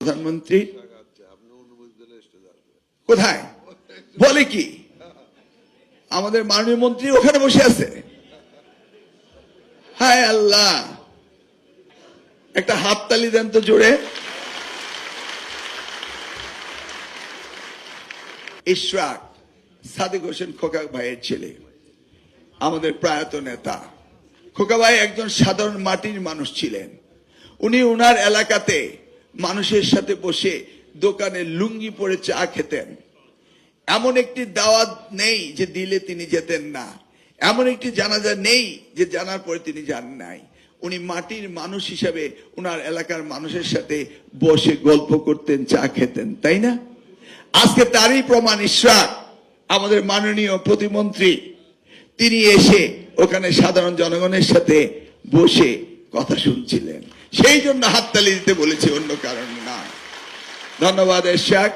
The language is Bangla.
প্রধানমন্ত্রী কোথায় বলে কি আমাদের মাননীয় মন্ত্রী ওখানে বসে আছে। হায় আল্লাহ, একটা হাততালি দেন তো জোরে। ইশরাক সাদেক হোসেন খোকা ভাইয়ের ছেলে, আমাদের প্রয়াত নেতা। খোকা ভাই একজন সাধারণ মাটির মানুষ ছিলেন। উনি ওনার এলাকাতে মানুষের সাথে বসে দোকানে লুঙ্গি পরে চা খেতেন। এমন একটি দাওয়াত নেই যে দিলে তিনি যেতেন না, এমন একটি জানাজা নেই যে জানার পরে তিনি যান নাই। উনি মাটির মানুষ হিসাবে ওনার এলাকার মানুষের সাথে বসে গল্প করতেন, চা খেতেন, তাই না? আজকে তারই প্রমাণ ইশরাক, আমাদের মাননীয় প্রতিমন্ত্রী, তিনি এসে ওখানে সাধারণ জনগণের সাথে বসে কথা শুনছিলেন। সেই জন্য হাততালি দিতে বলেছে, অন্য কারণ না। ধন্যবাদ ইশরাক।